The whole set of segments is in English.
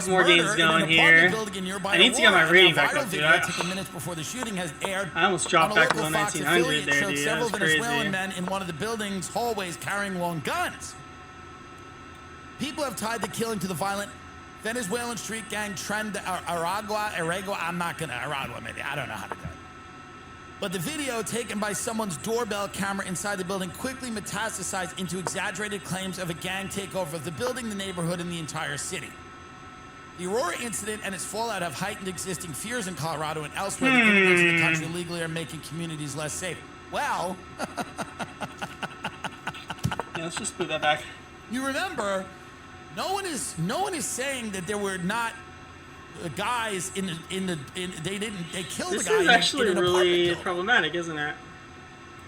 couple more games going here. I need to get my rating back up, dude. I almost dropped back below 1900 there, dude. That was crazy. Venezuelan men in one of the building's hallways carrying long guns. People have tied the killing to the violent Venezuelan street gang trend Aragua, I'm not gonna, Aragua maybe, I don't know how to do it. But the video taken by someone's doorbell camera inside the building quickly metastasized into exaggerated claims of a gang takeover of the building, the neighborhood, and the entire city. The Aurora incident and its fallout have heightened existing fears in Colorado and elsewhere that immigrants in the country illegally are making communities less safe. Well, yeah, let's just put that back. You remember, no one is saying that there were not guys they killed this a guy is actually in an really problematic, isn't it?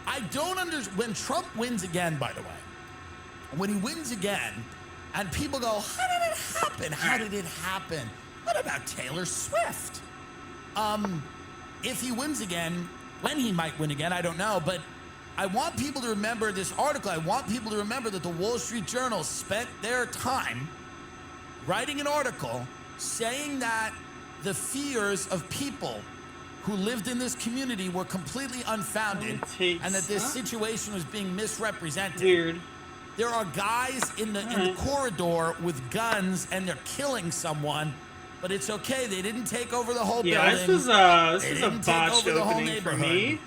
I don't understand. When Trump wins again, by the way, when he wins again, and people go, how did it happen? How did it happen? What about Taylor Swift? If he wins again, when he might win again, I don't know, but I want people to remember this article. I want people to remember that the Wall Street Journal spent their time writing an article saying that the fears of people who lived in this community were completely unfounded and that this situation was being misrepresented. Weird. There are guys in the corridor with guns and they're killing someone, but it's okay. They didn't take over the whole building. Yeah, this is a botched opening for me.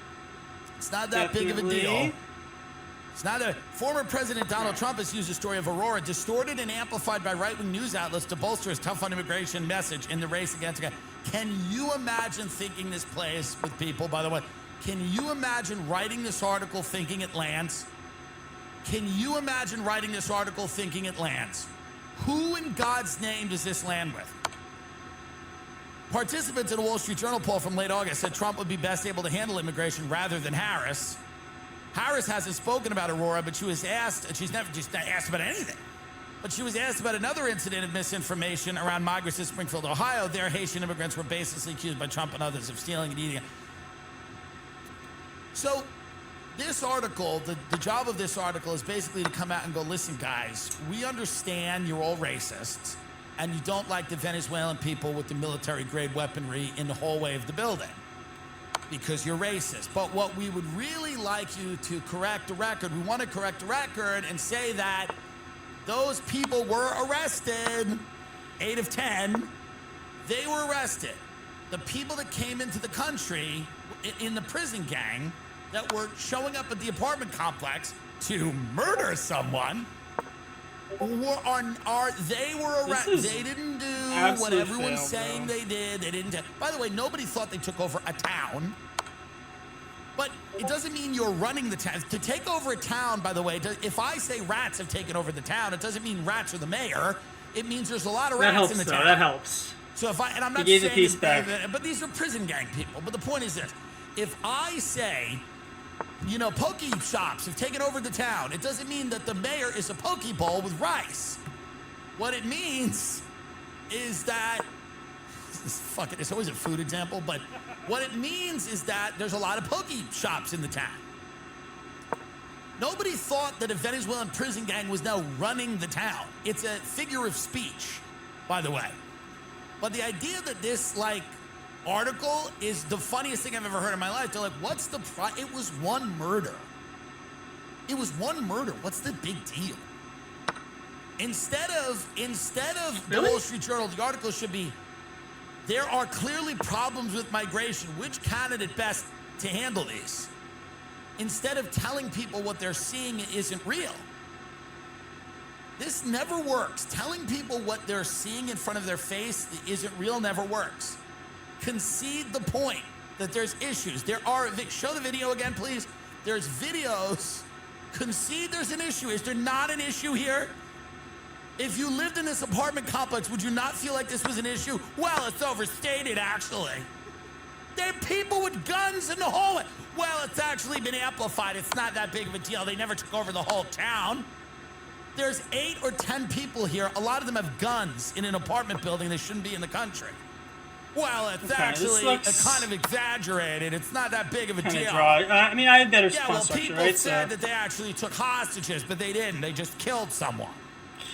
It's not that big of a deal. It's not a... Former President Donald Trump has used the story of Aurora, distorted and amplified by right-wing news outlets to bolster his tough on immigration message in the race against... Can you imagine thinking this plays with people, by the way? Can you imagine writing this article thinking it lands? Can you imagine writing this article thinking it lands? Who in God's name does this land with? Participants in a Wall Street Journal poll from late August said Trump would be best able to handle immigration rather than Harris. Harris hasn't spoken about Aurora, but she was asked, she's never just asked about anything. But she was asked about another incident of misinformation around migrants in Springfield, Ohio. There, Haitian immigrants were baselessly accused by Trump and others of stealing and eating it. So this article, the job of this article is basically to come out and go, listen, guys, we understand you're all racists and you don't like the Venezuelan people with the military-grade weaponry in the hallway of the building because you're racist. But what we would really like you to correct the record, we want to correct the record and say that those people were arrested, 8 of 10, they were arrested. The people that came into the country in the prison gang that were showing up at the apartment complex to murder someone they were arrested. They didn't do what everyone's saying they did. They didn't. By the way, nobody thought they took over a town. But it doesn't mean you're running the town. To take over a town, by the way, if I say rats have taken over the town, it doesn't mean rats are the mayor. It means there's a lot of rats in the town. That helps. So if and I'm not saying but these are prison gang people. But the point is this: if I say, you know, poke shops have taken over the town, it doesn't mean that the mayor is a poke bowl with rice. What it means is that it's always a food example, but what it means is that there's a lot of poke shops in the town. Nobody thought that a Venezuelan prison gang was now running the town. It's a figure of speech, by the way. But the idea that this, article is the funniest thing I've ever heard in my life. They're like, what's the it was one murder. It was one murder. What's the big deal? Instead of the Wall Street Journal, the article should be, there are clearly problems with migration. Which candidate best to handle these? Instead of telling people what they're seeing isn't real. This never works. Telling people what they're seeing in front of their face that isn't real never works. Concede the point that there's issues. Show the video again, please. There's videos. Concede there's an issue. Is there not an issue here? If you lived in this apartment complex, would you not feel like this was an issue? Well, it's overstated, actually. There are people with guns in the hallway. Well, it's actually been amplified. It's not that big of a deal. They never took over the whole town. There's 8 or 10 people here. A lot of them have guns in an apartment building. They shouldn't be in the country. Well, it's actually kind of exaggerated. It's not that big of a deal. I mean, I had better response structure, people said that they actually took hostages, but they didn't. They just killed someone.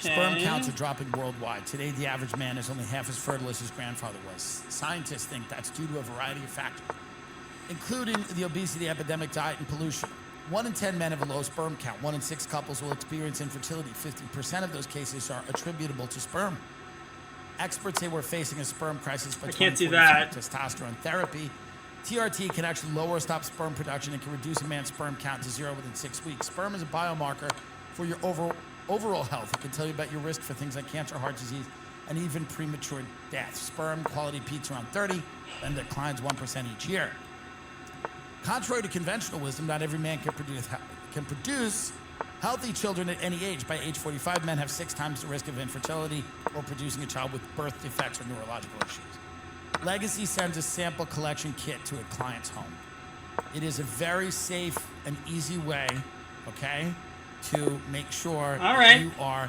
Sperm counts are dropping worldwide. Today, the average man is only half as fertile as his grandfather was. Scientists think that's due to a variety of factors, including the obesity epidemic, diet, and pollution. 1 in 10 men have a low sperm count. 1 in 6 couples will experience infertility. 50% of those cases are attributable to sperm. Experts say we're facing a sperm crisis by I can't do that. testosterone therapy. TRT can actually lower or stop sperm production and can reduce a man's sperm count to 0 within 6 weeks. Sperm is a biomarker for your overall health. It can tell you about your risk for things like cancer, heart disease, and even premature death. Sperm quality peaks around 30 and declines 1% each year. Contrary to conventional wisdom, not every man can produce healthy children at any age. By age 45, men have 6 times the risk of infertility or producing a child with birth defects or neurological issues. Legacy sends a sample collection kit to a client's home. It is a very safe and easy way, okay, to make sure that you are